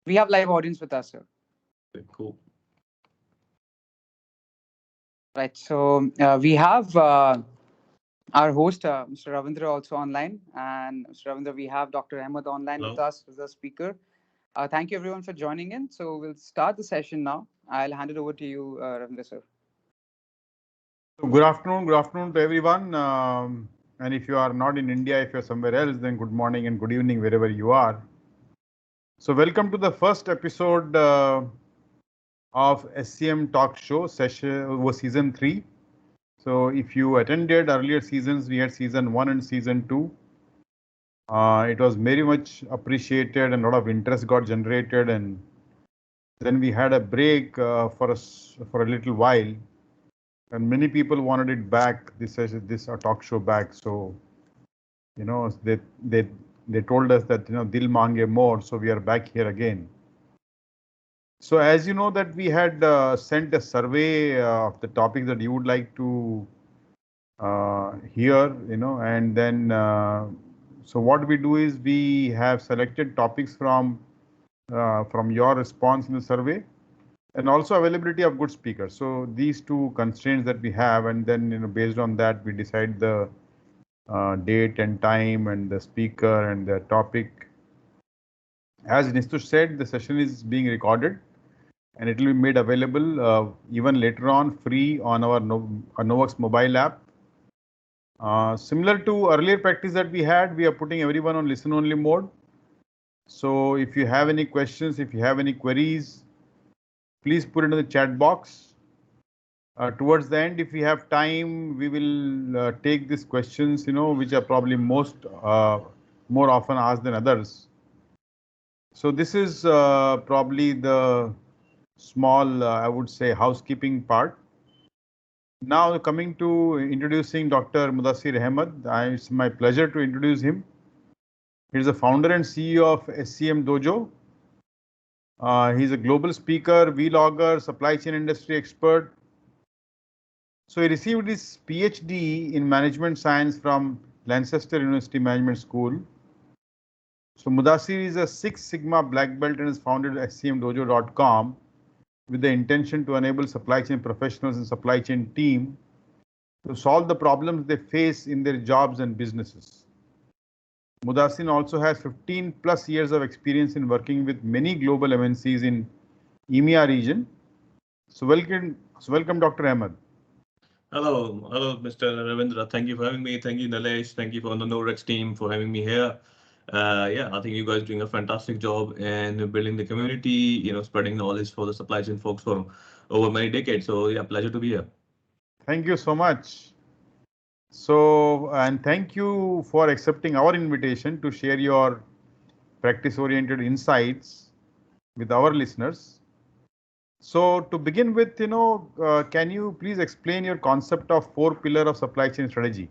We have live audience with us, sir. Okay, cool. Right. So we have our host, Mr. Ravindra, also online. And Mr. Ravindra, we have Dr. Ahmed online with Hello. us as a speaker. Thank you, everyone, for joining in. So we'll start the session now. I'll hand it over to you, Ravindra, sir. So good afternoon to everyone. And if you are not in India, if you're somewhere else, then good morning and good evening wherever you are. So welcome to the first episode of SCM Talk Show session over season 3. So if you attended earlier seasons, we had season 1 and season 2. It was very much appreciated and a lot of interest got generated, and then we had a break for a little while, and many people wanted it back. This talk show back. So they told us that dil mange more, so we are back here again. So as you know that we had sent a survey of the topics that you would like to hear, and then so what we do is we have selected topics from your response in the survey, and also availability of good speakers. So these two constraints that we have, and then based on that we decide the date and time and the speaker and the topic. As Nistush said, the session is being recorded and it will be made available even later on free on our KnoWerX mobile app. Similar to earlier practice that we had, we are putting everyone on listen only mode. So if you have any questions, if you have any queries, please put it in the chat box. Towards the end, if we have time, we will take these questions, which are probably more often asked than others. So this is probably the small, I would say, housekeeping part. Now coming to introducing Dr. Muddassir Ahmed, it's my pleasure to introduce him. He's the founder and CEO of SCM Dojo. He's a global speaker, vlogger, supply chain industry expert. So he received his PhD in management science from Lancaster University Management School. So Muddassir is a Six Sigma black belt and has founded scmdojo.com with the intention to enable supply chain professionals and supply chain team to solve the problems they face in their jobs and businesses. Muddassir also has 15 plus years of experience in working with many global MNCs in EMEA region. So welcome Dr. Ahmed. Hello, Mr. Ravindra. Thank you for having me. Thank you, Nalesh. Thank you for the KnoWerX team for having me here. Yeah, I think you guys are doing a fantastic job in building the community, spreading knowledge for the supply chain folks for over many decades. So yeah, pleasure to be here. Thank you so much. So, and thank you for accepting our invitation to share your practice-oriented insights with our listeners. So, to begin with, can you please explain your concept of 4 pillar of supply chain strategy?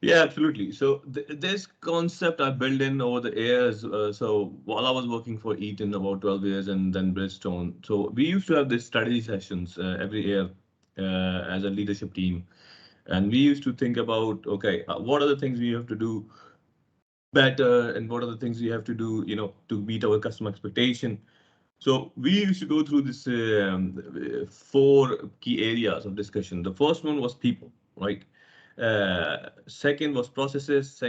Yeah, absolutely. So this concept I built in over the years. So while I was working for Eaton about 12 years and then Bridgestone, so we used to have these strategy sessions every year as a leadership team. And we used to think about, okay, what are the things we have to do better and what are the things we have to do, to meet our customer expectation. So we used to go through this 4 key areas of discussion. The first one was people, right? Second was processes.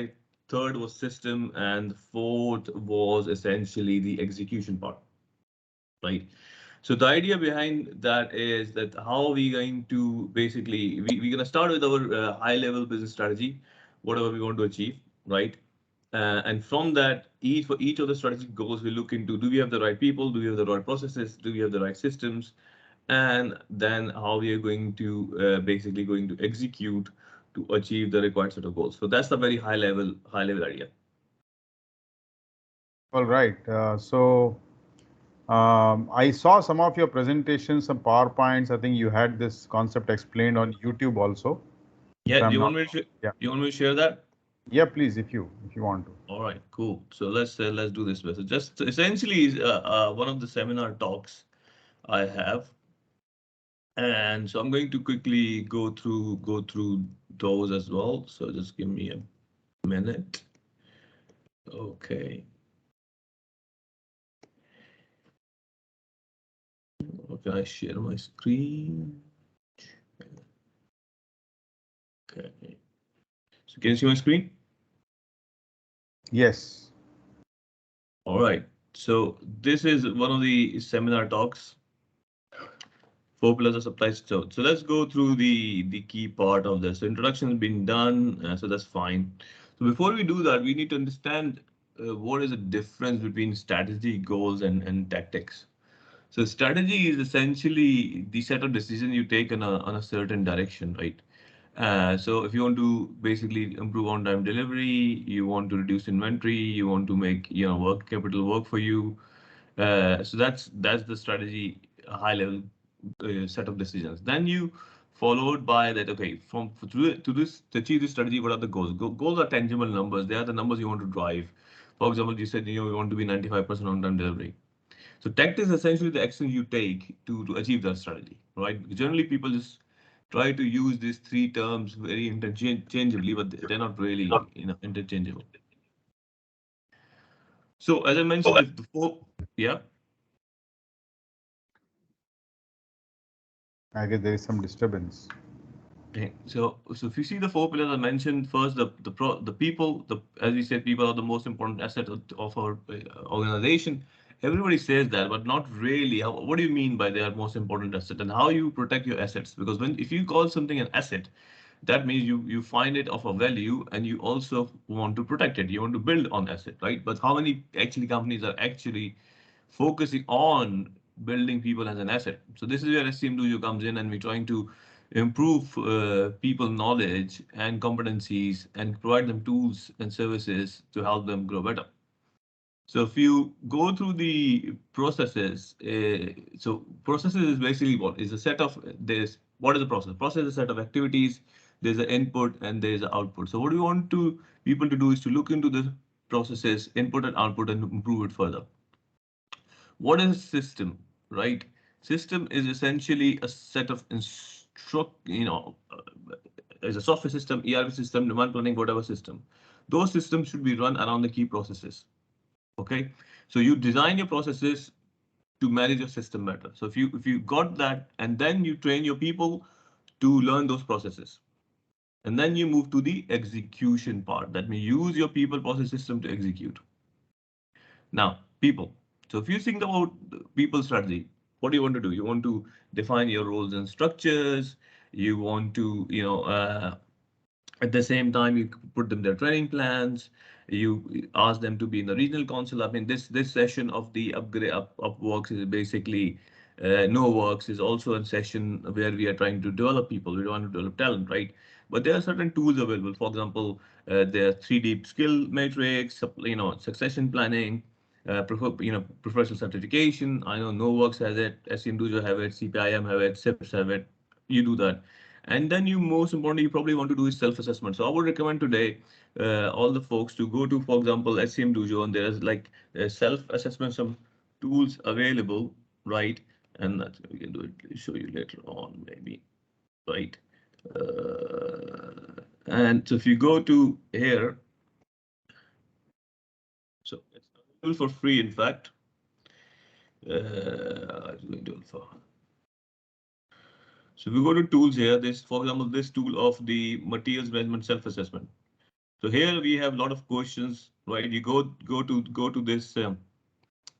Third was system, and fourth was essentially the execution part, right? So the idea behind that is that how are we going to basically we're gonna start with our high level business strategy, whatever we want to achieve, right? And from that, for each of the strategic goals, we look into: do we have the right people? Do we have the right processes? Do we have the right systems? And then how we are going to basically going to execute to achieve the required set of goals. So that's the very high level idea. All right. I saw some of your presentations, some PowerPoints. I think you had this concept explained on YouTube also. If Yeah, do I'm you want not me wrong. to Yeah. you want me to share that? Yeah, please, if you want to. All right, cool. So let's do this. So just essentially one of the seminar talks I have, and so I'm going to quickly go through those as well. So just give me a minute. Okay. can I share my screen? Okay. So can you see my screen? Yes. All right. So this is one of the seminar talks. 4 pillars of supply chain. So let's go through the key part of this. So introduction has been done, so that's fine. So before we do that, we need to understand what is the difference between strategy, goals, and tactics. So strategy is essentially the set of decisions you take on a certain direction, right? So if you want to basically improve on-time delivery, you want to reduce inventory, you want to make work capital work for you. So that's the strategy, a high level set of decisions. Then you followed by that. Okay, to achieve this strategy, what are the goals? Goals are tangible numbers. They are the numbers you want to drive. For example, you said you want to be 95% on-time delivery. So tactics is essentially the action you take to achieve that strategy, right? Generally, people just try to use these three terms very interchangeably, but they're not really interchangeable. So as I mentioned, the four, yeah. I guess there is some disturbance. Okay. So if you see the 4 pillars I mentioned, first the people, as we said, people are the most important asset of our organization. Everybody says that, but not really. What do you mean by they are most important asset, and how you protect your assets? Because if you call something an asset, that means you find it of a value, and you also want to protect it. You want to build on asset, right? But how many actually companies are actually focusing on building people as an asset? So this is where AssessmentBased comes in, and we're trying to improve people knowledge and competencies and provide them tools and services to help them grow better. So if you go through the processes, so processes is basically what is a set of what is the process? Process is a set of activities. There's an input and there's an output. So what we want people to do is to look into the processes, input and output, and improve it further. What is a system, right? System is essentially a set of as a software system, ERP system, demand planning, whatever system. Those systems should be run around the key processes. Okay, so you design your processes to manage your system better. So if you got that, and then you train your people to learn those processes, and then you move to the execution part. That means use your people process system to execute. Now, people. So if you think about people strategy, what do you want to do? You want to define your roles and structures. You want to, at the same time, you put them their training plans. You ask them to be in the regional council. I mean, this session of the upgrade upworks is basically KnoWerX is also a session where we are trying to develop people. We want to develop talent, right? But there are certain tools available. For example, there are 3D skill matrix, succession planning, professional certification. I know KnoWerX has it, AssessmentBased have it, CPIM have it, SIPs have it. You do that. And then most importantly, you probably want to do is self-assessment. So I would recommend today all the folks to go to, for example, AssessmentBased, and there's like self-assessment, some tools available, right? And that's, we can do it, show you later on, maybe, right? And so if you go to here, so it's available for free, in fact. It's going to alpha. So if we go to tools here, this, for example, this tool of the materials management self-assessment. So here we have a lot of questions, right? You go to this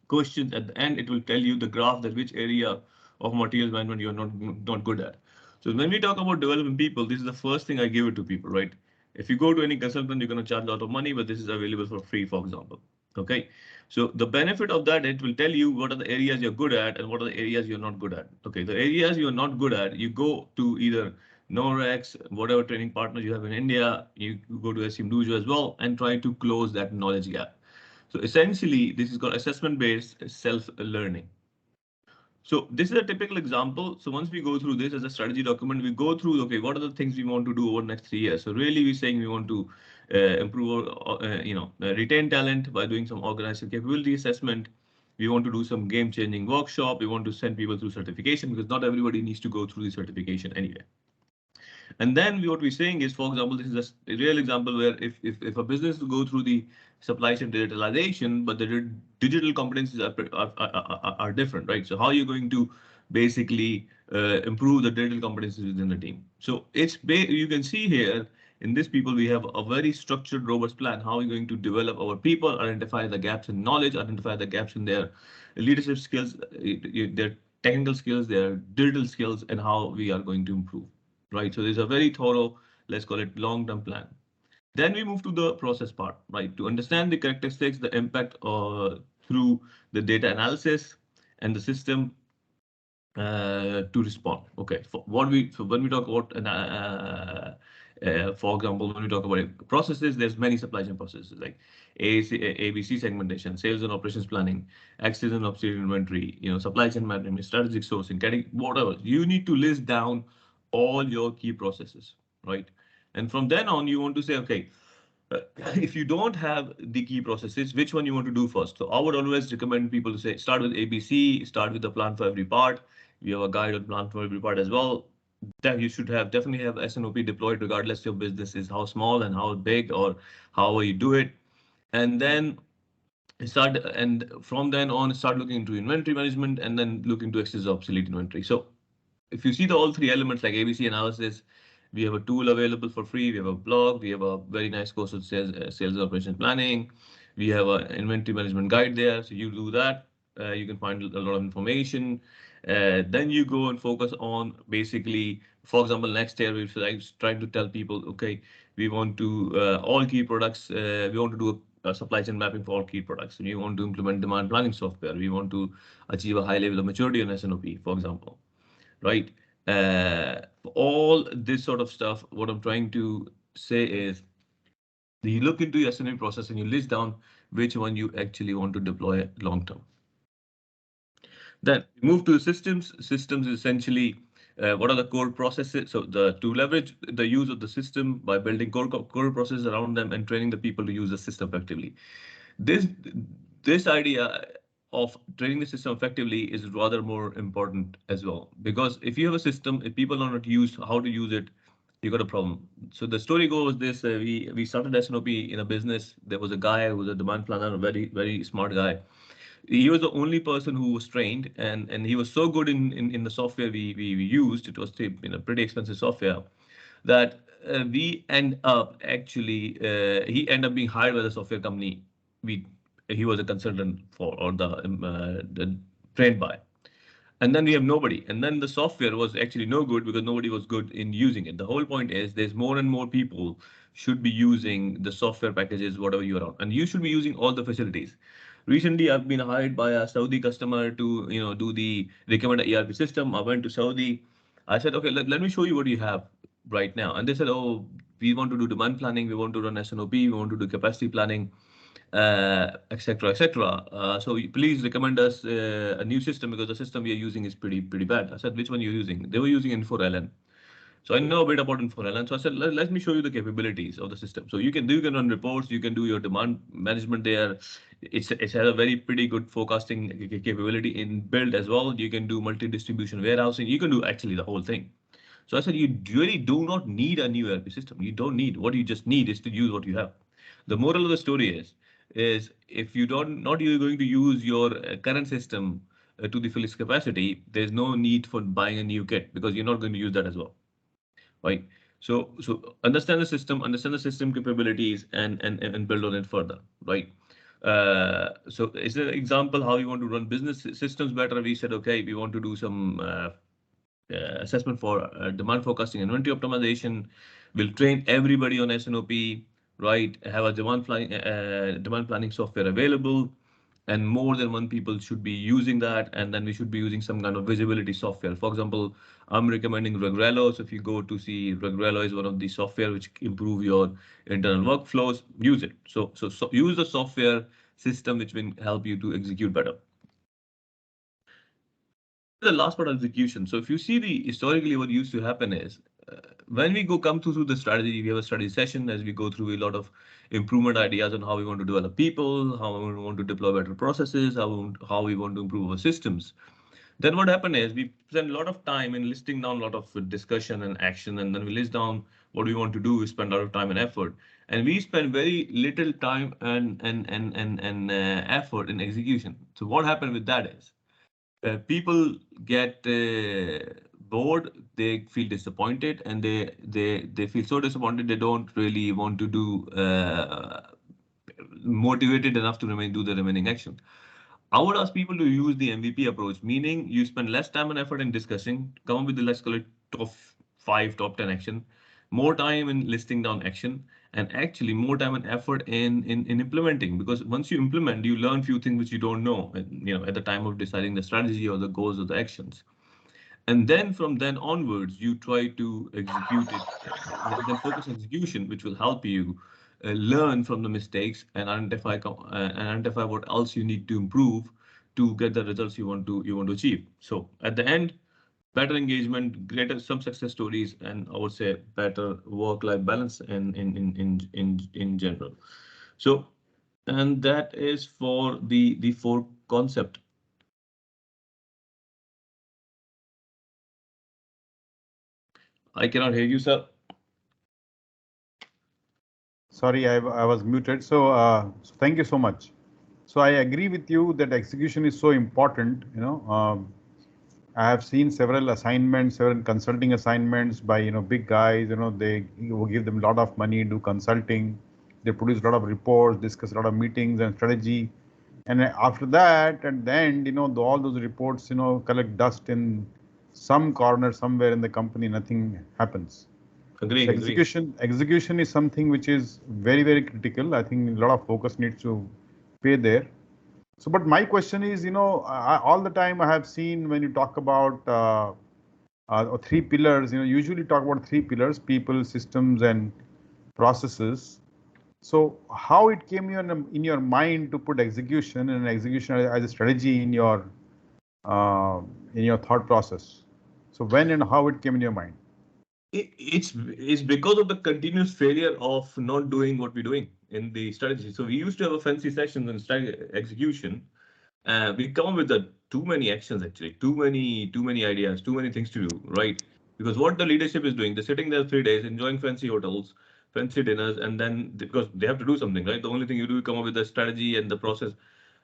questions at the end, it will tell you the graph that which area of materials management you're not good at. So when we talk about developing people, this is the first thing I give it to people, right? If you go to any consultant, you're going to charge a lot of money, but this is available for free, for example. Okay, so the benefit of that, it will tell you what are the areas you're good at and what are the areas you're not good at. Okay, the areas you're not good at, you go to either KnoWerX, whatever training partners you have in India, you go to AssessmentBased as well, and try to close that knowledge gap. So essentially, this is called assessment-based self-learning. So this is a typical example. So once we go through this as a strategy document, we go through, okay, what are the things we want to do over the next 3 years? So really we're saying we want to improve, retain talent by doing some organizational capability assessment. We want to do some game-changing workshop. We want to send people through certification because not everybody needs to go through the certification anyway. And then what we're saying is, for example, this is a real example where if a business will go through the supply chain digitalization, but the digital competencies are different, right? So how are you going to basically improve the digital competencies within the team. So you can see here in this people, we have a very structured, robust plan. How are we going to develop our people, identify the gaps in knowledge, identify the gaps in their leadership skills, their technical skills, their digital skills, and how we are going to improve, right? So there's a very thorough, let's call it long-term plan. Then we move to the process part, right? To understand the characteristics, the impact through the data analysis and the system to respond. Okay, so when we talk about for example, when we talk about processes, there's many supply chain processes like ABC segmentation, sales and operations planning, access and obsolete inventory, supply chain management, strategic sourcing, getting whatever. You need to list down all your key processes, right? And from then on, you want to say, okay, if you don't have the key processes, which one you want to do first? So I would always recommend people to say, start with ABC, start with the plan for every part. We have a guide on plan for every part as well. That you should definitely have SNOP deployed regardless your business is how small and how big or how you do it. And then from then on, start looking into inventory management and then look into excess obsolete inventory. So if you see all three elements like ABC analysis, we have a tool available for free. We have a blog. We have a very nice course on sales and operations planning. We have an inventory management guide there. So you do that. You can find a lot of information. Then you go and focus on basically, for example, next year we're trying to tell people, okay, we want to all key products. We want to do a supply chain mapping for all key products. And we want to implement demand planning software. We want to achieve a high level of maturity on SNOP, for example, right? All this sort of stuff, what I'm trying to say is you look into your SNOP process and you list down which one you actually want to deploy long term. Then move to systems. Systems is essentially what are the core processes? So to leverage the use of the system by building core processes around them and training the people to use the system effectively. This idea of training the system effectively is rather more important as well, because if you have a system, if people are not used how to use it, you got a problem. So the story goes this: we started SNOP in a business. There was a guy who was a demand planner, a very smart guy. He was the only person who was trained, and he was so good in the software we used. It was pretty expensive software that we end up actually he ended up being hired by the software company he was a consultant for, or the trained by. And then we have nobody. And then the software was actually no good because nobody was good in using it. The whole point is there's more and more people should be using the software packages, whatever you're on, and you should be using all the facilities. Recently, I've been hired by a Saudi customer to do the recommended ERP system. I went to Saudi. I said, okay, let me show you what you have right now. And they said, oh, we want to do demand planning, we want to run SNOP, we want to do capacity planning, etc., etc. So please recommend us a new system because the system we are using is pretty bad. I said, which one you're using? They were using Info-LN. So I know a bit about Info-LN. So I said, let me show you the capabilities of the system. So you can run reports, you can do your demand management there. It has a pretty good forecasting capability in build as well. You can do multi-distribution warehousing. You can do actually the whole thing. So I said, you really do not need a new ERP system. You don't need. What you just need is to use what you have. The moral of the story is if you're going to use your current system to the fullest capacity, there's no need for buying a new kit because you're not going to use that as well, right? So understand the system capabilities and build on it further, right? So it's an example how you want to run business systems better. We said, okay, we want to do some assessment for demand forecasting, inventory optimization. We'll train everybody on SNOP, right? Have a demand planning software available, and more than one people should be using that. And then we should be using some kind of visibility software. For example, I'm recommending Regrello. So if you go to see, Regrello is one of the software which improve your internal workflows. Use it. So use the software system which will help you to execute better. The last part of execution. So if you see historically what used to happen is when we come through the strategy, we have a strategy session as we go through a lot of improvement ideas on how we want to develop people, how we want to deploy better processes, how we want to improve our systems. Then what happened is we spend a lot of time in listing down a lot of discussion and action, and then we list down what we want to do. We spend a lot of time and effort, and we spend very little time and effort in execution. So what happened with that is People get bored, they feel disappointed, and they feel so disappointed they don't really want to do motivated enough to do the remaining action. I would ask people to use the MVP approach, meaning you spend less time and effort in discussing, come up with the, let's call it, top 5, top 10 action, more time in listing down action, and actually more time and effort in implementing. Because once you implement, you learn few things which you don't know, at the time of deciding the strategy or the goals of the actions. And then from then onwards, you try to execute it. Then focus on execution, which will help you learn from the mistakes and identify what else you need to improve to get the results you want to achieve. So at the end, better engagement, greater some success stories, and I would say better work-life balance in general. So, and that is for the four concept. I cannot hear you, sir. Sorry, I was muted. So thank you so much. So I agree with you that execution is so important. I have seen several assignments, several consulting assignments by big guys. They give them a lot of money, do consulting. They produce a lot of reports, discuss a lot of meetings and strategy. And after that, at the end, all those reports, collect dust in some corner somewhere in the company. Nothing happens. Agree, So agree. execution is something which is very, very critical. I think a lot of focus needs to pay there. So, but my question is, all the time I have seen when you talk about three pillars, usually talk about three pillars: people, systems, and processes. So, how it came in your mind to put execution and execution as a strategy in your thought process? So, when and how it came in your mind? It's because of the continuous failure of not doing what we're doing in the strategy. So we used to have a fancy sessions and strategy execution. We come up with the too many actions actually, too many ideas, too many things to do, right? Because what the leadership is doing, they're sitting there 3 days enjoying fancy hotels, fancy dinners, and then because they have to do something, right? The only thing you do is come up with the strategy and the process,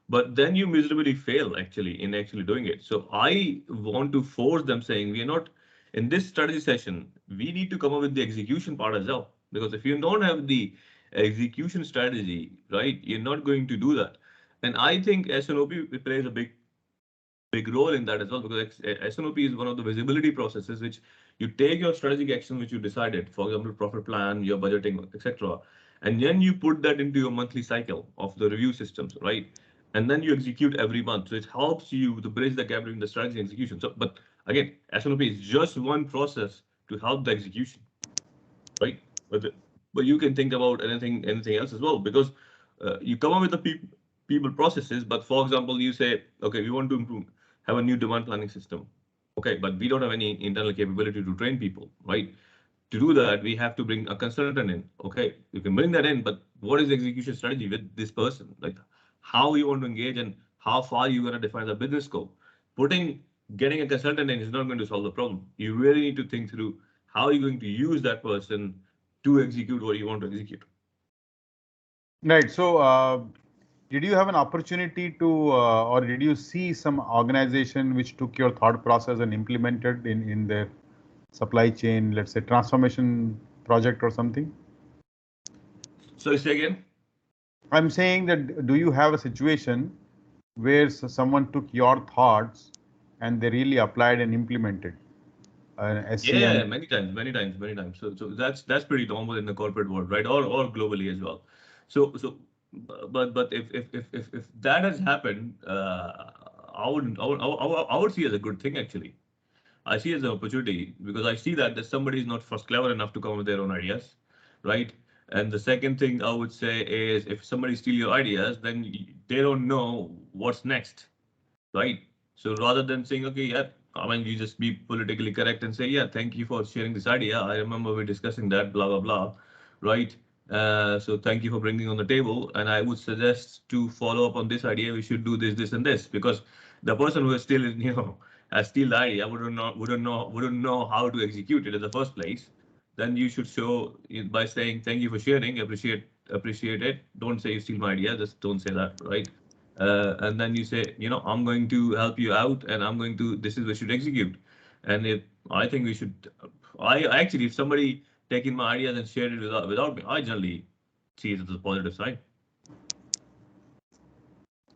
but then you miserably fail actually in actually doing it. So I want to force them saying we are not in this strategy session, we need to come up with the execution part as well. Because if you don't have the execution strategy, right, you're not going to do that. And I think SNOP plays a big role in that as well, because SNOP is one of the visibility processes which you take your strategic action which you decided, for example, profit plan, your budgeting, etc. And then you put that into your monthly cycle of the review systems, right? And then you execute every month. So it helps you to bridge the gap between the strategy and execution. So, but again, SNOP is just one process to help the execution, right? But you can think about anything else as well, because you come up with the people processes. But for example, you say, okay, we want to have a new demand planning system. Okay, but we don't have any internal capability to train people, right? To do that, we have to bring a consultant in. Okay, you can bring that in, but what is the execution strategy with this person? Like how you want to engage and how far you're going to define the business scope. Getting a consultant in is not going to solve the problem. You really need to think through how you're going to use that person to execute what you want to execute. Right. So, did you have an opportunity to, or did you see some organization which took your thought process and implemented in their supply chain, let's say transformation project or something? So say again. I'm saying that do you have a situation where someone took your thoughts and they really applied and implemented Yeah, SCM? many times. So that's pretty normal in the corporate world, right? Or globally as well. But if that has happened, I would see as a good thing actually. I see as an opportunity because I see that somebody is not first clever enough to come up with their own ideas, right? And the second thing I would say is if somebody steal your ideas, then they don't know what's next, right? So rather than saying, okay, yeah, I mean, you just be politically correct and say, yeah, thank you for sharing this idea. I remember we discussing that, blah, blah, blah, right? So thank you for bringing on the table. And I would suggest to follow up on this idea. We should do this, and this, because the person who is still, has steal the idea wouldn't know how to execute it in the first place. Then you should show it by saying, thank you for sharing, appreciate it. Don't say you steal my idea. Just don't say that, right? And then you say, I'm going to help you out, and this is what you should execute. And if I think we should, I actually, if somebody taking my ideas and shared it without me, I generally see it as a positive sign.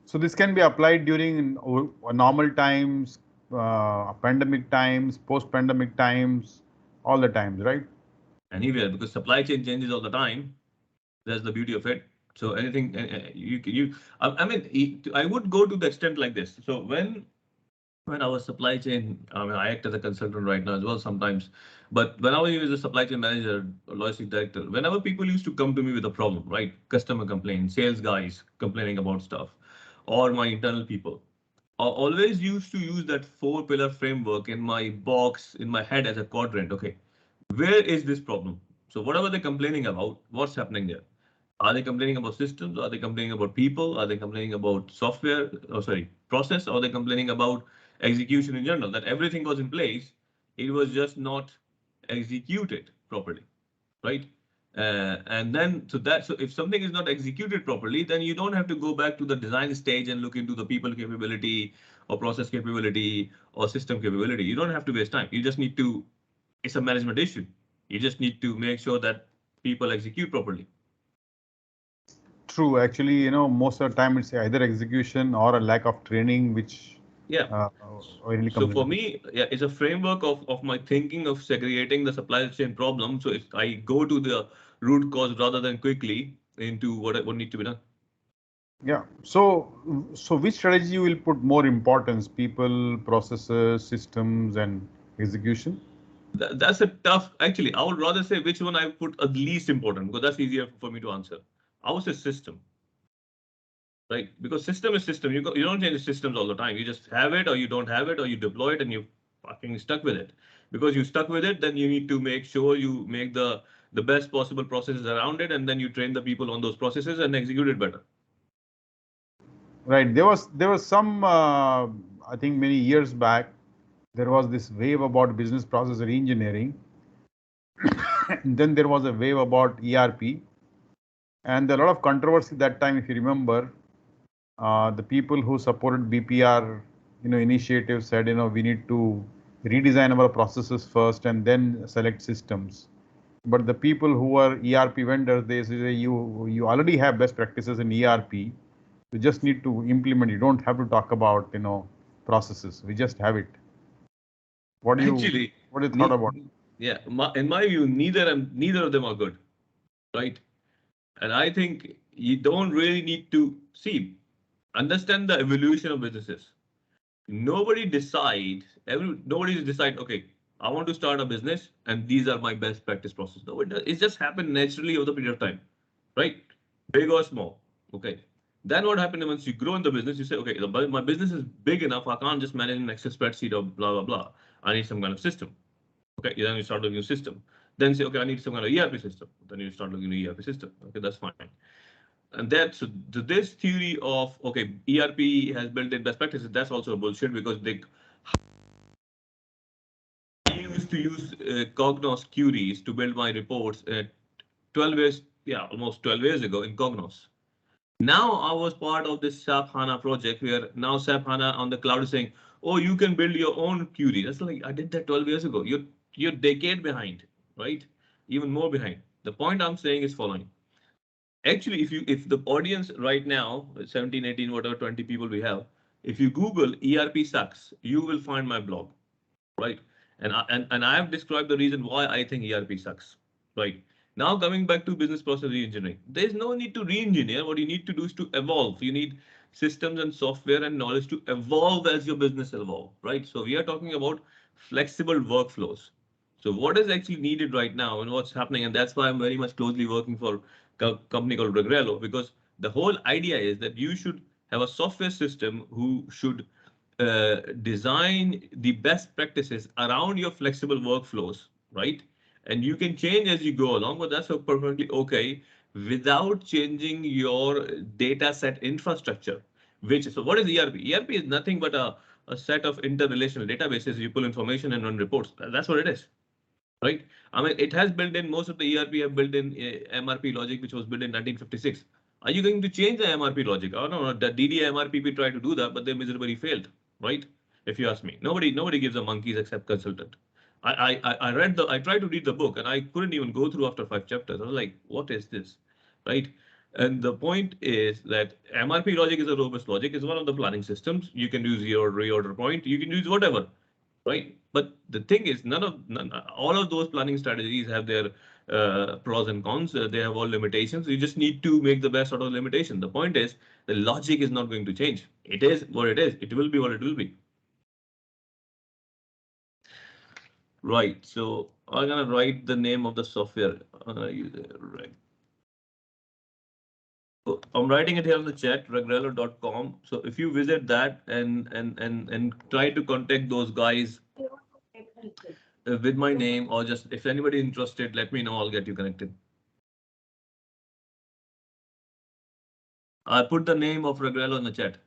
So this can be applied during normal times, pandemic times, post-pandemic times, all the times, right? Anywhere, because supply chain changes all the time. That's the beauty of it. So anything I mean, I would go to the extent like this. So when our supply chain, I mean, I act as a consultant right now as well sometimes, but when I was a supply chain manager or logistics director, whenever people used to come to me with a problem, right? Customer complaint, sales guys complaining about stuff, or my internal people, I always used to use that 4-pillar framework in my box, in my head as a quadrant. Okay, where is this problem? So whatever they're complaining about, what's happening there? Are they complaining about systems? Are they complaining about people? Are they complaining about software? Oh, sorry, process? Or are they complaining about execution in general? That everything was in place, it was just not executed properly, right? So if something is not executed properly, then you don't have to go back to the design stage and look into the people capability or process capability or system capability. You don't have to waste time. You just need to, it's a management issue. You just need to make sure that people execute properly. True. Actually, most of the time it's either execution or a lack of training, which Yeah. really So comes for into. me, yeah, it's a framework of my thinking of segregating the supply chain problem. So if I go to the root cause rather than quickly into what needs to be done. Yeah. So which strategy you will put more importance? People, processes, systems, and execution? That's a tough, actually, I would rather say which one I put at least important because that's easier for me to answer. I would say system, right? Because system is system. You don't change the systems all the time. You just have it or you don't have it or you deploy it and you fucking stuck with it. Because you stuck with it, then you need to make sure you make the best possible processes around it, and then you train the people on those processes and execute it better. Right. There was some I think many years back there was this wave about business process reengineering. Then there was a wave about ERP, and there a lot of controversy that time. If you remember, the people who supported BPR, initiative said, we need to redesign our processes first and then select systems. But the people who are ERP vendors, they say you already have best practices in ERP. You just need to implement. You don't have to talk about processes. We just have it. Actually, What do you thought about? yeah, in my view, neither of them are good, right? And I think you don't really need to understand the evolution of businesses. Nobody decide, okay, I want to start a business and these are my best practice process. No, it just happened naturally over the period of time, right? Big or small. Okay. Then what happened once you grow in the business, you say, okay, my business is big enough. I can't just manage an Excel spreadsheet or blah, blah, blah. I need some kind of system. Okay. Then you start looking at system. Then say, okay, I need some kind of ERP system. Then you start looking at ERP system. Okay, that's fine. And that's this theory of, okay, ERP has built in best practices. That's also a bullshit because I used to use Cognos queries to build my reports 12 years, yeah, almost 12 years ago in Cognos. Now I was part of this SAP HANA project where now SAP HANA on the cloud is saying, oh, you can build your own query. That's like, I did that 12 years ago. You're decade behind, right? Even more behind. The point I'm saying is following. Actually, if the audience right now, 17, 18, whatever, 20 people we have, if you Google ERP sucks, you will find my blog, right? And I have described the reason why I think ERP sucks, right? Now coming back to business process reengineering, there's no need to re-engineer. What you need to do is to evolve. You need systems and software and knowledge to evolve as your business evolve, right? So we are talking about flexible workflows. So what is actually needed right now and what's happening, and that's why I'm very much closely working for a company called Regrello, because the whole idea is that you should have a software system who should design the best practices around your flexible workflows, right? And you can change as you go along, but that's perfectly okay without changing your data set infrastructure. So what is ERP? ERP is nothing but a set of interrelational databases. You pull information and run reports. That's what it is, right? I mean, it has built in most of the ERP have built in MRP logic, which was built in 1956. Are you going to change the MRP logic? Oh no, the DDA MRPP tried to do that, but they miserably failed, right? If you ask me, nobody gives a monkeys except consultant. I tried to read the book and I couldn't even go through after 5 chapters. I was like, what is this, right? And the point is that MRP logic is a robust logic. It's one of the planning systems. You can use your reorder point. You can use whatever, right? But the thing is, all of those planning strategies have their pros and cons. They have all limitations. You just need to make the best out of the limitation. The point is, the logic is not going to change. It is what it is. It will be what it will be. Right. So I'm gonna write the name of the software. I'm gonna use it. Right. So I'm writing it here in the chat, regrello.com. So if you visit that and try to contact those guys with my name, or just if anybody interested, let me know. I'll get you connected. I put the name of Regrello in the chat.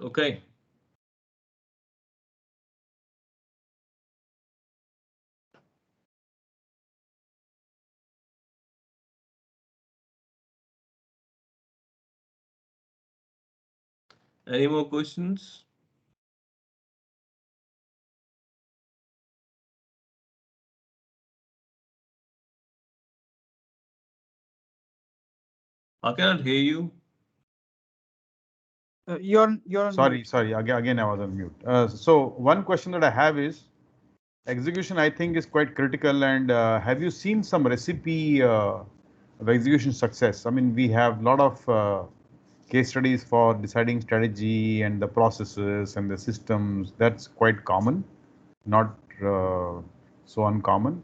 Okay. Any more questions? I cannot hear you. You're on Sorry, mute. sorry. Again, I was on mute. So one question that I have is, execution I think is quite critical. And have you seen some recipe of execution success? I mean, we have a lot of case studies for deciding strategy and the processes and the systems. That's quite common, not so uncommon.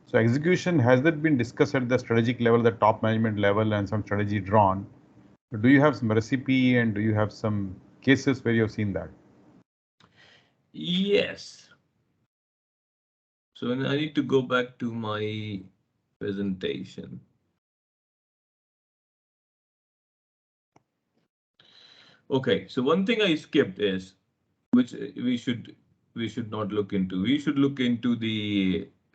So execution, has that been discussed at the strategic level, the top management level, and some strategy drawn? Do you have some recipe and do you have some cases where you have seen that? Yes. So I need to go back to my presentation. Okay, so one thing I skipped is, which we should not look into. We should look into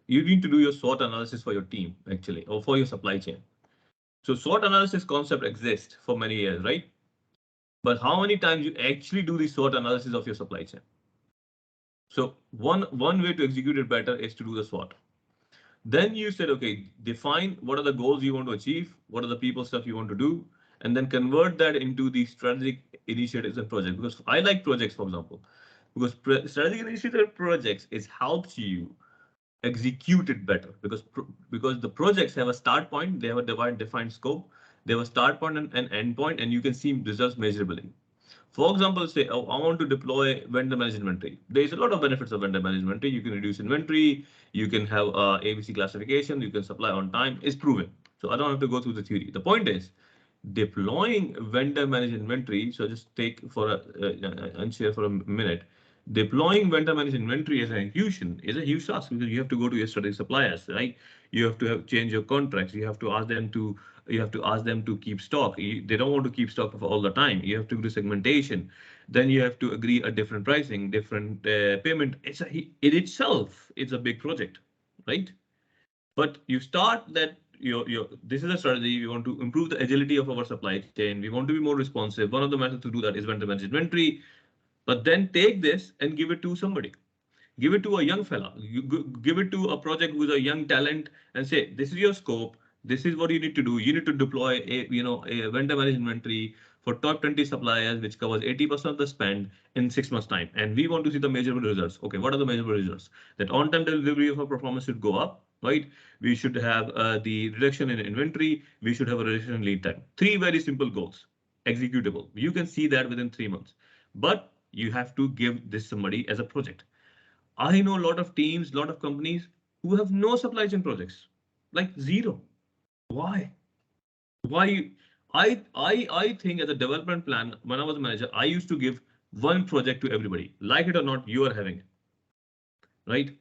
you need to do your SWOT analysis for your team actually, or for your supply chain. So SWOT analysis concept exists for many years, right? But how many times you actually do the SWOT analysis of your supply chain? So one way to execute it better is to do the SWOT. Then you said, okay, define what are the goals you want to achieve, what are the people stuff you want to do, and then convert that into the strategic initiatives and projects. Because I like projects, for example, because strategic initiative projects helps you execute it better, because the projects have a start point, they have a defined scope, they have a start point and an end point, and you can see results measurably. For example, say, oh, I want to deploy vendor managed inventory. There's a lot of benefits of vendor managed inventory. You can reduce inventory, you can have ABC classification, you can supply on time. It's proven. So I don't have to go through the theory. The point is, deploying vendor managed inventory. So just take for unshare for a minute. Deploying vendor managed inventory as an execution is a huge task, because you have to go to your strategic suppliers, right? You have to change your contracts. You have to ask them to keep stock. They don't want to keep stock for all the time. You have to do segmentation. Then you have to agree a different pricing, different payment. In itself, it's a big project, right? But you start that this is a strategy. We want to improve the agility of our supply chain. We want to be more responsive. One of the methods to do that is vendor managed inventory. But then take this and give it to somebody. Give it to a young fella. You give it to a project with a young talent and say, this is your scope. This is what you need to do. You need to deploy a vendor managed inventory for top 20 suppliers, which covers 80% of the spend in 6 months time. And we want to see the measurable results. Okay, what are the measurable results? That on-time delivery of our performance should go up, right? We should have the reduction in inventory. We should have a reduction in lead time. 3 very simple goals, executable. You can see that within 3 months, but you have to give this somebody as a project. I know a lot of teams, a lot of companies who have no supply chain projects, like zero. Why? Why? I think as a development plan, when I was a manager, I used to give one project to everybody. Like it or not, you are having it, right?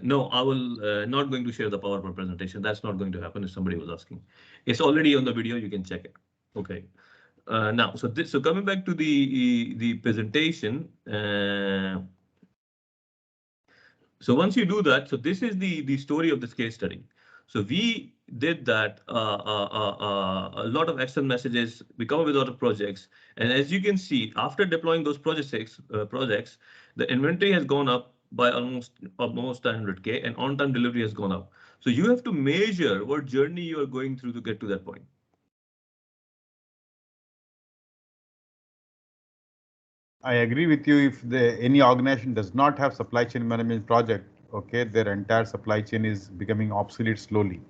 No, I will not going to share the PowerPoint presentation. That's not going to happen if somebody was asking. It's already on the video. You can check it. Okay. Now, so coming back to the presentation. So once you do that, so this is the story of this case study. So we did that a lot of Excel messages. We come up with a lot of projects, and as you can see, after deploying those projects, the inventory has gone up by almost 100K, and on-time delivery has gone up. So you have to measure what journey you are going through to get to that point. I agree with you. If any organization does not have supply chain management project, okay, their entire supply chain is becoming obsolete slowly.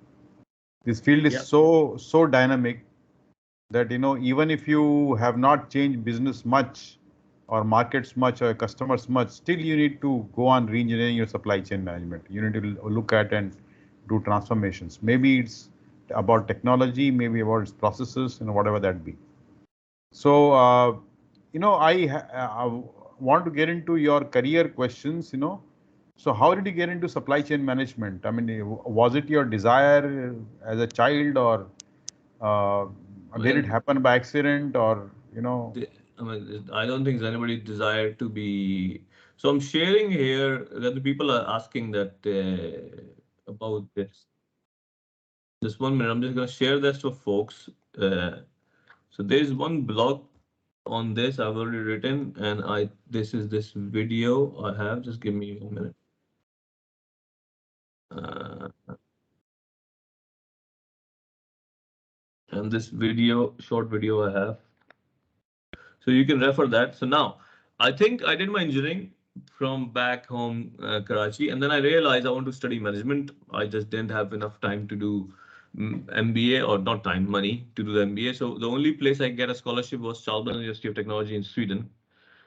This field is so dynamic that, you know, even if you have not changed business much or markets much or customers much, still you need to go on re-engineering your supply chain management. You need to look at and do transformations. Maybe it's about technology, maybe about its processes, and whatever that be. So, you know, I want to get into your career questions, you know. So how did you get into supply chain management? I mean, was it your desire as a child, or did it happen by accident, or, you know? I mean, I don't think anybody desired to be. So I'm sharing here that the people are asking that about this. Just 1 minute. I'm just going to share this for folks. So there's one blog on this I've already written, and this is this video I have. Just give me a minute. And this video, short video I have. So you can refer that. So now, I think I did my engineering from back home, Karachi, and then I realized I want to study management. I just didn't have enough time to do MBA, or not time, money to do the MBA. So the only place I get a scholarship was Chalmers University of Technology in Sweden.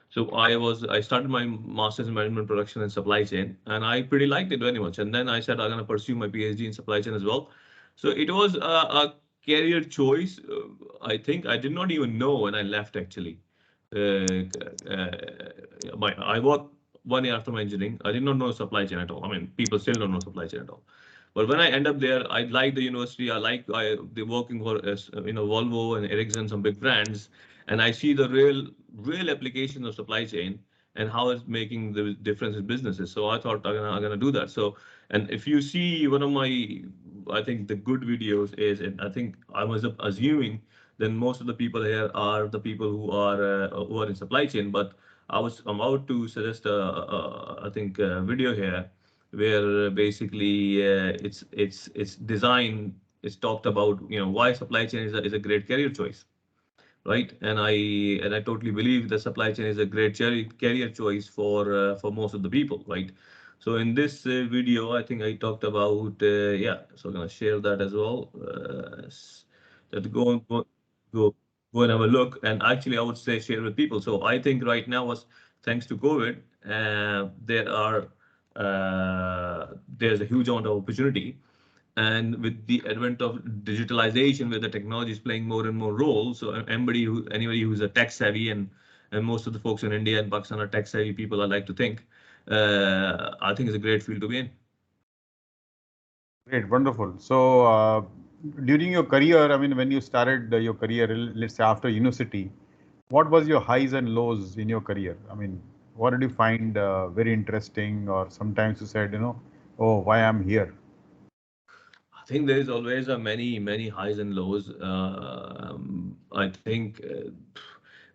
So I started my master's in management production and supply chain, and I pretty liked it very much. And then I said I'm going to pursue my PhD in supply chain as well. So it was a career choice. I think I did not even know when I left actually. I worked 1 year after my engineering. I did not know supply chain at all. I mean, people still don't know supply chain at all. But when I end up there, I like the university. The working for Volvo and Ericsson, some big brands, and I see the real application of supply chain and how it's making the difference in businesses. So I thought I'm gonna do that. So, and if you see one of my, I think the good videos is, and I think I was assuming then most of the people here are the people who are in supply chain. But I'm about to suggest I think a video here where basically it's design is talked about, why supply chain is a great career choice, right? And I totally believe that supply chain is a great career choice for most of the people, right? So in this video, I think I talked about so I'm gonna share that as well. That go and have a look. And actually, I would say share with people. So I think right now was thanks to COVID, there's a huge amount of opportunity. And with the advent of digitalization, where the technology is playing more and more roles, so anybody who's a tech savvy, and most of the folks in India and Pakistan are tech savvy people, I like to think. I think it's a great field to be in. Great, wonderful. So, during your career, I mean, when you started your career, let's say after university, what was your highs and lows in your career? I mean, what did you find very interesting, or sometimes you said, you know, oh, why I'm here? I think there is always a many highs and lows. I think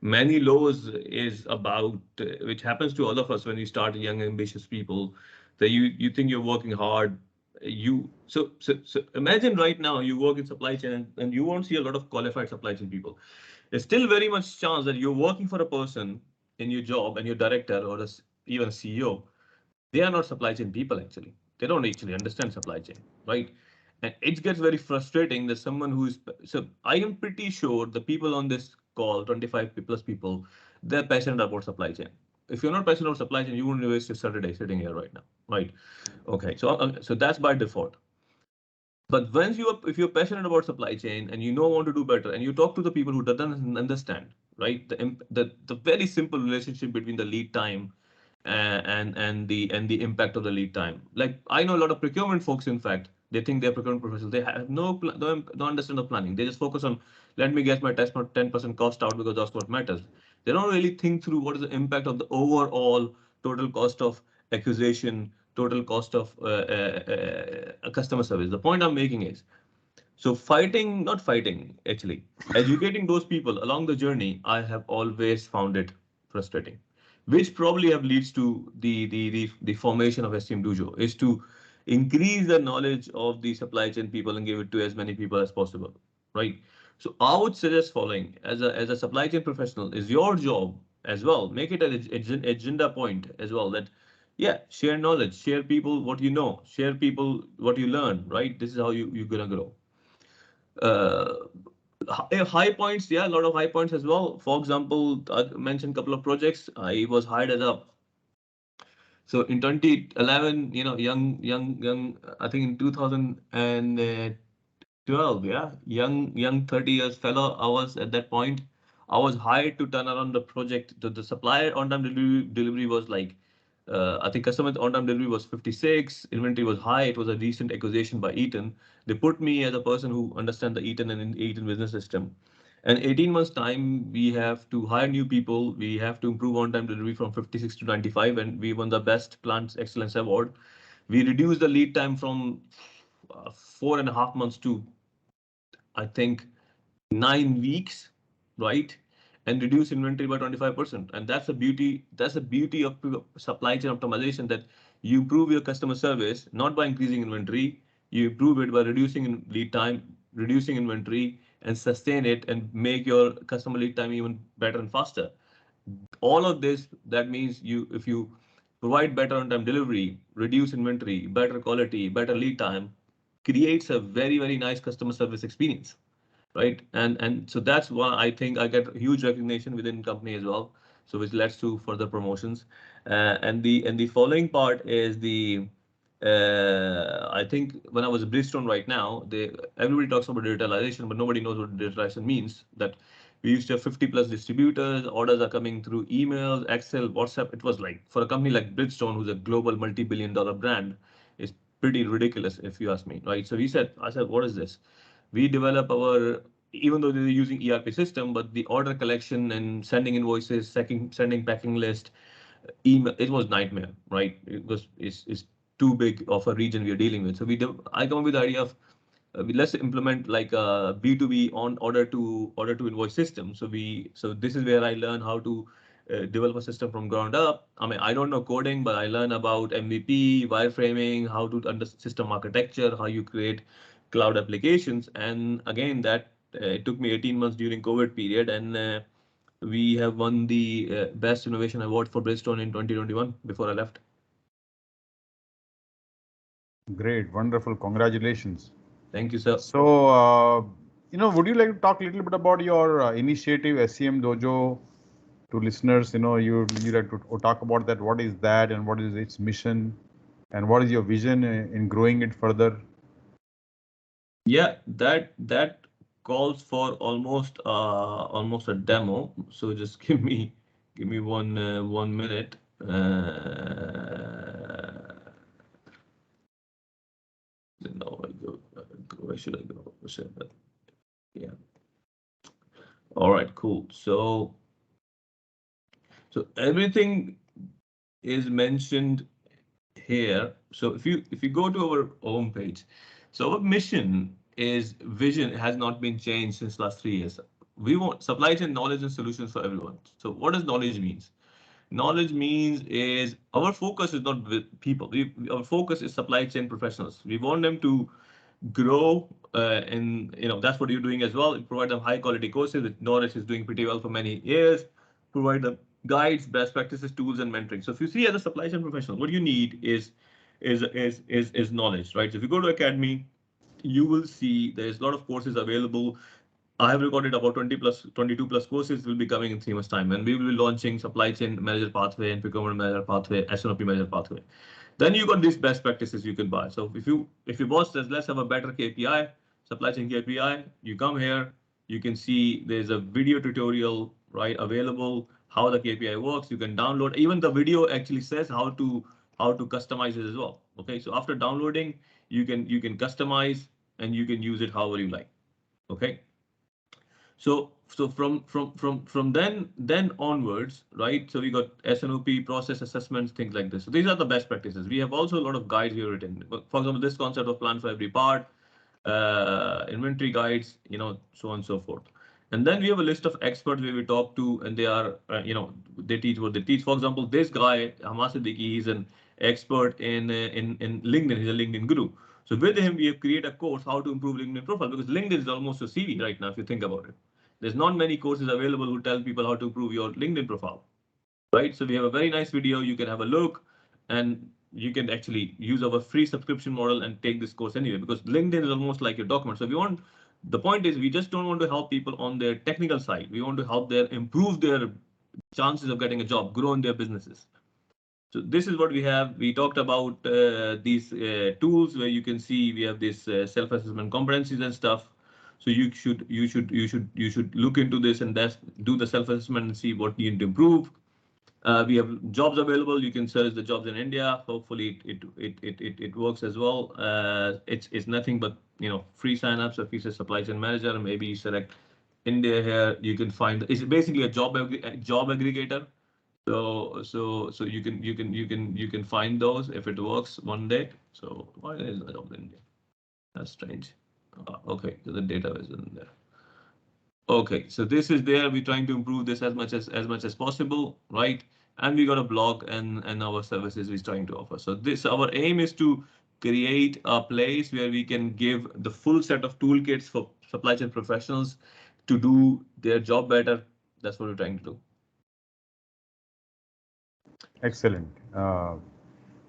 many lows is about which happens to all of us when we start young, ambitious people. That you think you're working hard. So imagine right now you work in supply chain, and you won't see a lot of qualified supply chain people. There's still very much chance that you're working for a person in your job, and your director or even a CEO, they are not supply chain people actually. They don't actually understand supply chain, right? And it gets very frustrating that someone who's so I am pretty sure the people on this call, 25 plus people, they're passionate about supply chain. If you're not passionate about supply chain, you wouldn't waste your Saturday sitting here right now, right? Okay, so that's by default. But if you're passionate about supply chain and want to do better, and you talk to the people who doesn't understand, right? The very simple relationship between the lead time and the impact of the lead time. Like I know a lot of procurement folks, in fact, they think they're procurement professionals. They have don't understand the planning. They just focus on, let me get my 10% cost out because that's what matters. They don't really think through what is the impact of the overall total cost of acquisition, total cost of customer service. The point I'm making is, so not fighting, actually, educating those people along the journey, I have always found it frustrating, which probably have leads to the formation of STM Dojo, is to increase the knowledge of the supply chain people and give it to as many people as possible, right? So I would suggest following, as a supply chain professional, is your job as well. Make it an agenda point as well, that yeah, share knowledge, share people what you know, share people what you learn, right? This is how you're gonna grow. uh, High points, yeah, a lot of high points as well. For example, I mentioned a couple of projects. I was hired as a, so in 2011, young, I think in 2012, yeah, young 30 years fellow. I was at that point. I was hired to turn around the project. The supplier on time delivery was like, I think customer on time delivery was 56. Inventory was high. It was a recent acquisition by Eaton. They put me as a person who understands the Eaton and Eaton business system. And 18 months time, we have to hire new people. We have to improve on-time delivery from 56 to 95, and we won the Best Plant Excellence Award. We reduced the lead time from 4.5 months to, I think, 9 weeks, right? And reduce inventory by 25%. And that's the beauty. That's the beauty of supply chain optimization. That you improve your customer service not by increasing inventory. You improve it by reducing lead time, reducing inventory, and sustain it and make your customer lead time even better and faster. All of this, that means if you provide better on-time delivery, reduce inventory, better quality, better lead time, creates a very nice customer service experience, right? And so that's why I think I get huge recognition within company as well. So which leads to further promotions. And the following part is the I think when I was at Bridgestone right now, everybody talks about digitalization, but nobody knows what digitalization means. That we used to have 50 plus distributors, orders are coming through emails, Excel, WhatsApp. It was like, for a company like Bridgestone, who's a global multi-billion-dollar brand, is pretty ridiculous if you ask me, right? So I said, what is this? We develop our, even though they're using ERP system, but the order collection and sending invoices, sending packing list, email, it was nightmare, right? It's too big of a region we are dealing with. So I come up with the idea of, let's implement like a B2B on order to invoice system. So this is where I learn how to develop a system from ground up. I mean, I don't know coding, but I learn about MVP, wireframing, how to understand system architecture, how you create cloud applications. And again, that it took me 18 months during COVID period, and we have won the Best Innovation Award for Bridgestone in 2021 before I left. Great, wonderful, congratulations. Thank you, sir. So, would you like to talk a little bit about your initiative, SCM Dojo, to listeners? You like to talk about that. What is that, and what is its mission, and what is your vision in growing it further? Yeah, that calls for almost a demo. So just give me 1 minute. No, where should I go? Yeah. All right, cool. So everything is mentioned here. So if you go to our home page, so our mission is vision has not been changed since last 3 years. We want supply chain knowledge and solutions for everyone. So what does knowledge means? Knowledge means is our focus is not with people. Our focus is supply chain professionals. We want them to grow, and that's what you're doing as well. Provide them high quality courses that knowledge is doing pretty well for many years. Provide them guides, best practices, tools, and mentoring. So if you see as a supply chain professional, what you need is knowledge, right? So if you go to Academy, you will see there's a lot of courses available. I have recorded about 22 plus courses will be coming in 3 months' time, and we will be launching supply chain manager pathway and procurement manager pathway, S&OP manager pathway. Then you got these best practices you can buy. So if your boss says let's have a better KPI, supply chain KPI, you come here, you can see there's a video tutorial, right? Available, how the KPI works. You can download. Even the video actually says how to customize it as well. Okay, so after downloading, you can customize and you can use it however you like. Okay. So from then onwards, right? So we got SNOP, process assessments, things like this. So these are the best practices. We have also a lot of guides we have written. For example, this concept of plan for every part, inventory guides, so on and so forth. And then we have a list of experts where we talk to, and they are, they teach what they teach. For example, this guy, Hamas Siddiqui, he's an expert in LinkedIn. He's a LinkedIn guru. So with him, we have created a course how to improve LinkedIn profile, because LinkedIn is almost a CV right now, if you think about it. There's not many courses available who tell people how to improve your LinkedIn profile, right? So we have a very nice video. You can have a look, and you can actually use our free subscription model and take this course anyway, because LinkedIn is almost like your document. So the point is, we just don't want to help people on their technical side. We want to help them improve their chances of getting a job, grow in their businesses. So this is what we have. We talked about these tools where you can see we have this self-assessment competencies and stuff. So you should look into this and do the self-assessment and see what you need to improve. We have jobs available. You can search the jobs in India. Hopefully it works as well. It's nothing but free signups. If you say supply chain manager, maybe you select India here. You can find it's basically a job aggregator. So you can find those if it works one day. So why is the job in India? That's strange. Okay, so the data is in there. Okay, so this is there. We're trying to improve this as much as possible, right? And we got a blog and our services we're trying to offer. So our aim is to create a place where we can give the full set of toolkits for supply chain professionals to do their job better. That's what we're trying to do. Excellent.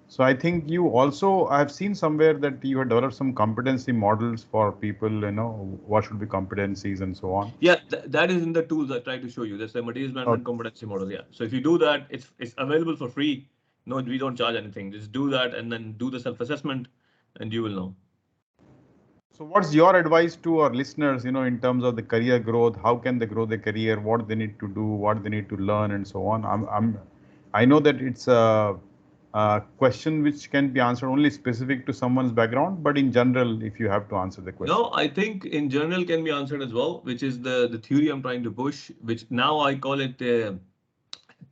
So I think you also, I've seen somewhere that you have developed some competency models for people, what should be competencies and so on. Yeah, that is in the tools I tried to show you. That's a materials management competency model. Yeah. So if you do that, it's available for free. No, we don't charge anything. Just do that and then do the self-assessment and you will know. So what's your advice to our listeners, in terms of the career growth? How can they grow their career? What they need to do, what they need to learn and so on? I know that it's a question which can be answered only specific to someone's background, but in general, if you have to answer the question. No, I think in general can be answered as well, which is the theory I'm trying to push, which now I call it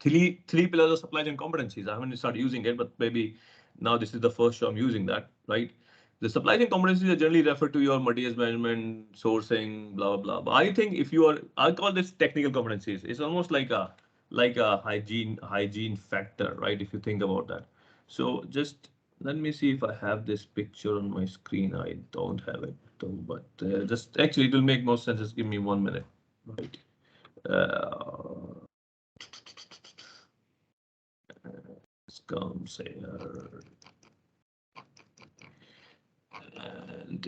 three pillars of supply chain competencies. I haven't started using it, but maybe now this is the first show I'm using that, right? The supply chain competencies are generally referred to your materials management, sourcing, blah, blah, blah. But I think I call this technical competencies. It's almost like a hygiene factor, right? If you think about that. So just let me see if I have this picture on my screen. I don't have it though, but just actually it will make more sense. Just give me 1 minute, right? Comes here and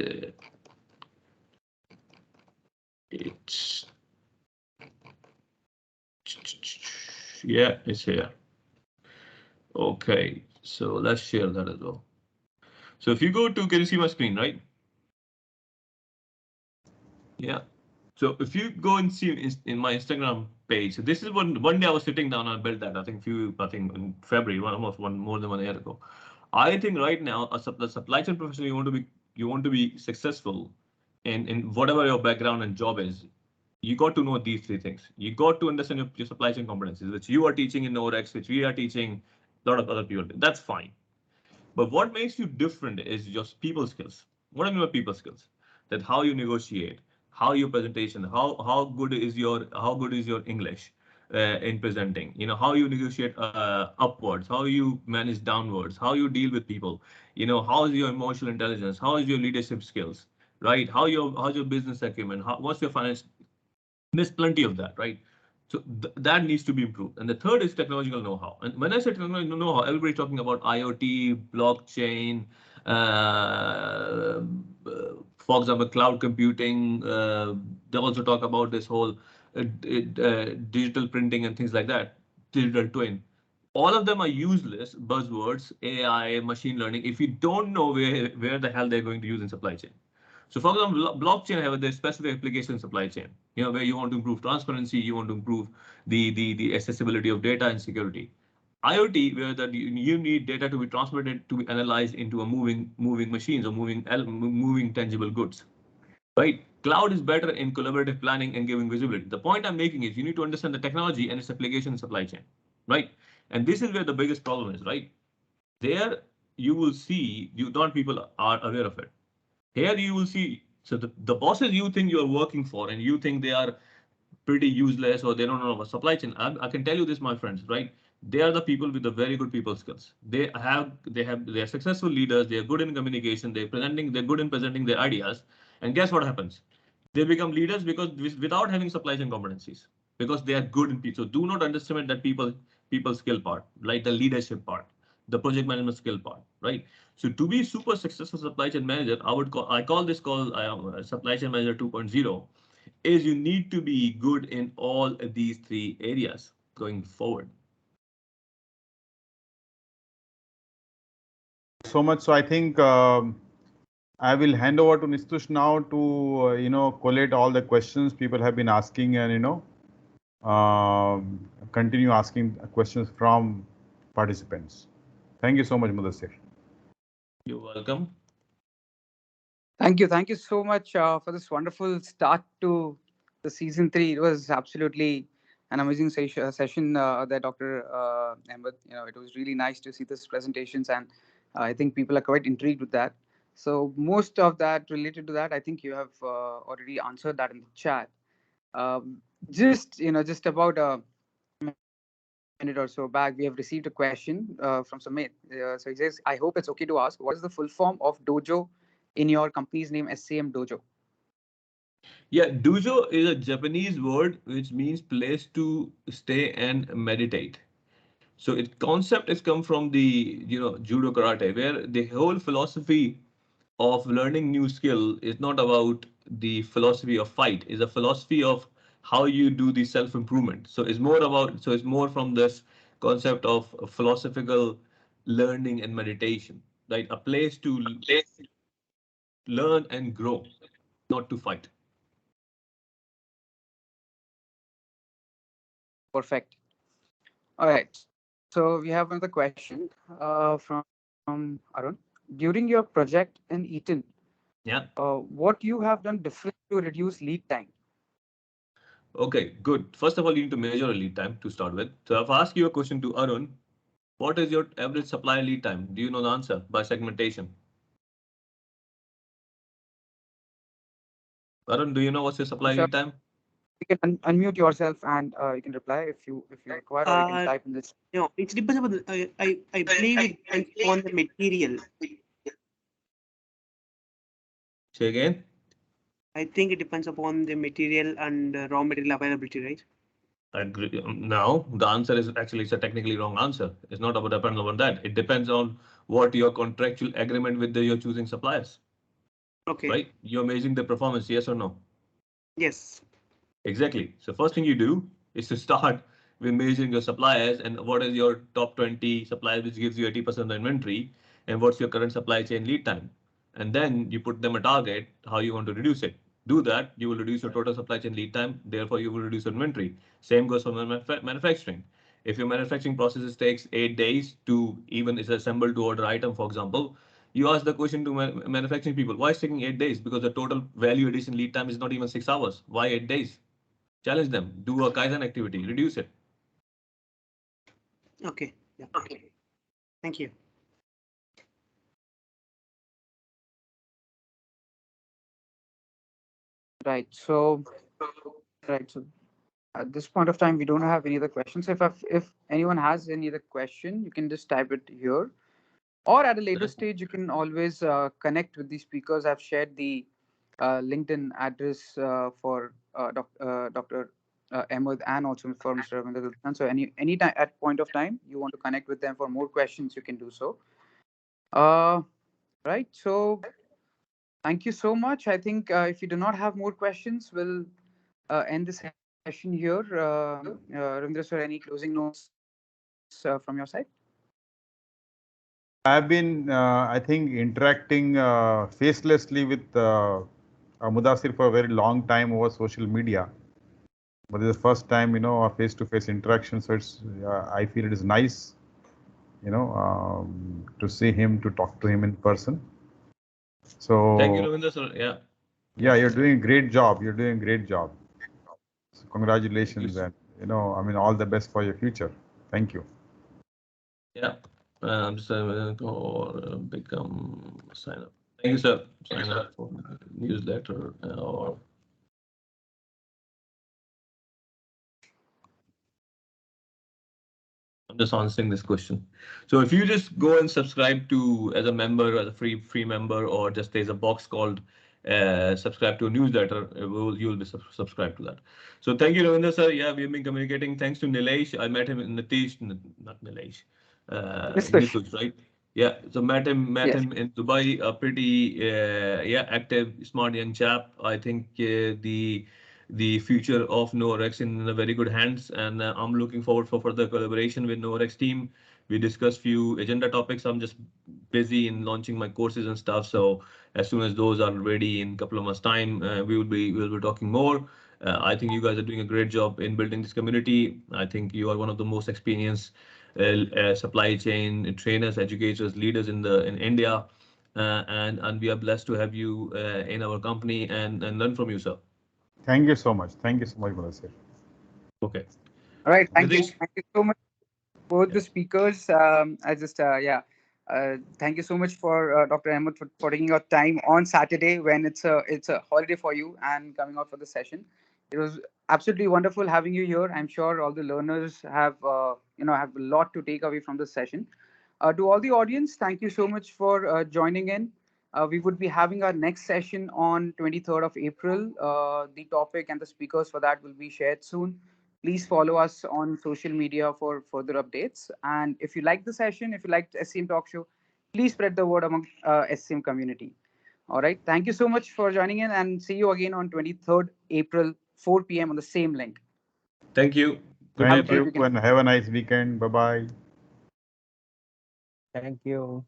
it's here. Okay, so let's share that as well. So if you go to, can you see my screen, right? Yeah. So if you go and see in my Instagram page, so this is one day I was sitting down and I built that. I think in February, more than 1 year ago. I think right now, the supply chain professional, you want to be successful in whatever your background and job is. You got to know these three things. You got to understand your supply chain competencies, which you are teaching in KnoWerX, which we are teaching a lot of other people. That's fine. But what makes you different is your people skills. What I mean by people skills? That how you negotiate, how your presentation, how good is your English in presenting. How you negotiate upwards, how you manage downwards, how you deal with people. How is your emotional intelligence, how is your leadership skills, right? How's your business acumen, what's your finance? There's plenty of that, right? So that needs to be improved. And the third is technological know-how. And when I say technological know-how, everybody's talking about IoT, blockchain, for example, cloud computing. They also talk about this whole digital printing and things like that, digital twin. All of them are useless buzzwords, AI, machine learning, if you don't know where the hell they're going to use in supply chain. So for example, blockchain have a specific application supply chain, where you want to improve transparency, you want to improve the accessibility of data and security. IoT, where that you need data to be transmitted to be analyzed into a moving machines or moving tangible goods. Right? Cloud is better in collaborative planning and giving visibility. The point I'm making is you need to understand the technology and its application supply chain, right? And this is where the biggest problem is, right? There you will see not people are aware of it. Here you will see, so the bosses you think you are working for and you think they are pretty useless or they don't know about supply chain. I can tell you this, my friends, right? They are the people with the very good people skills. They are successful leaders. They are good in communication. They're good in presenting their ideas. And guess what happens? They become leaders because without having supply chain competencies, because they are good in people. So do not underestimate that people skill part, right? The leadership part, the project management skill part, right? So to be super successful supply chain manager, I call this supply chain manager 2.0, is you need to be good in all of these three areas going forward. So much. So I think I will hand over to Nistush now to collate all the questions people have been asking and continue asking questions from participants. Thank you so much, Muddassir. You're welcome. Thank you so much for this wonderful start to the season 3. It was absolutely an amazing session there, Dr. Ahmed. It was really nice to see these presentations, and I think people are quite intrigued with that. So most of that related to that, I think you have already answered that in the chat. Just about a minute or so back, we have received a question from Sumit. So he says, I hope it's okay to ask, what is the full form of dojo in your company's name, SCM Dojo? Yeah, dojo is a Japanese word which means place to stay and meditate. So its concept has come from the judo karate, where the whole philosophy of learning new skill is not about the philosophy of fight, is a philosophy of how you do the self improvement. So it's more from this concept of philosophical learning and meditation, right? A place to learn and grow, not to fight. Perfect. All right. So we have another question from Arun. During your project in Eaton, Yeah. what you have done different to reduce lead time? Okay, good. First of all, you need to measure a lead time to start with. So I've asked you a question to Arun. What is your average supply lead time? Do you know the answer by segmentation? Arun, do you know what's your supply Sure. lead time? You can unmute yourself and you can reply if you require, or you can type in this. No, it depends upon I believe it depends on the material. Say again. I think it depends upon the material and raw material availability, right? I agree. No, the answer is actually it's a technically wrong answer. It's not about depend on that. It depends on what your contractual agreement with your choosing suppliers. Okay. Right? You're measuring the performance, yes or no? Yes. Exactly. So first thing you do is to start with measuring your suppliers and what is your top 20 suppliers, which gives you 80% of the inventory, and what's your current supply chain lead time. And then you put them a target, how you want to reduce it. Do that, you will reduce your total supply chain lead time, therefore you will reduce your inventory. Same goes for manufacturing. If your manufacturing processes takes 8 days to even is assembled to order item, for example, you ask the question to manufacturing people, why is taking 8 days? Because the total value addition lead time is not even 6 hours. Why 8 days? Challenge them, do a Kaizen activity, reduce it. Okay. Yeah. Okay. Thank you. Right. So at this point of time, we don't have any other questions. If anyone has any other question, you can just type it here. Or at a later stage, you can always connect with the speakers. I've shared the LinkedIn address for Dr. Ahmed and also for Mr. Ravindra. So any time at point of time you want to connect with them for more questions, you can do so. Right. So thank you so much. I think if you do not have more questions, we'll end the session here. Ravindra, sir, any closing notes from your side? I've been, I think, interacting facelessly with Muddassir for a very long time over social media, but this is the first time, our face-to-face interaction. So it's, I feel it is nice, to see him, to talk to him in person. So Thank you, Ravindra, sir. Yeah. yeah, you're doing a great job. You're doing a great job. So congratulations, Thank and all the best for your future. Thank you. Yeah. So or become sign up. Thank you, sir. Sign up for newsletter or. I'm just answering this question. So if you just go and subscribe to as a member, as a free member, or just there's a box called subscribe to a newsletter, you'll be subscribed to that. So thank you, Ravindra sir. Yeah, we've been communicating. Thanks to Nilesh. I met him in Nitish, not Nilesh, Nitush, right? Yeah, so met him in Dubai. A pretty active, smart young chap. I think the future of KnoWerX in a very good hands, and I'm looking forward for further collaboration with KnoWerX team. We discussed few agenda topics. I'm just busy in launching my courses and stuff. So as soon as those are ready in a couple of months' time, we'll be talking more. I think you guys are doing a great job in building this community. I think you are one of the most experienced supply chain trainers, educators, leaders in India, and we are blessed to have you in our company and learn from you, sir. Thank you so much. Thank you so much, Muddassir. Okay. All right. Thank you. Nitish? Thank you so much, both the Yeah. speakers. Thank you so much for Dr. Ahmed for taking your time on Saturday when it's a holiday for you and coming out for the session. It was absolutely wonderful having you here. I'm sure all the learners have have a lot to take away from this session. To all the audience, thank you so much for joining in. We would be having our next session on 23rd of April. The topic and the speakers for that will be shared soon. Please follow us on social media for further updates. And if you like the session, if you liked SCM Talk Show, please spread the word among SCM community. All right. Thank you so much for joining in, and see you again on 23rd April, 4 p.m. on the same link. Thank you. Good Thank day, you, and have a nice weekend. Bye-bye. Thank you.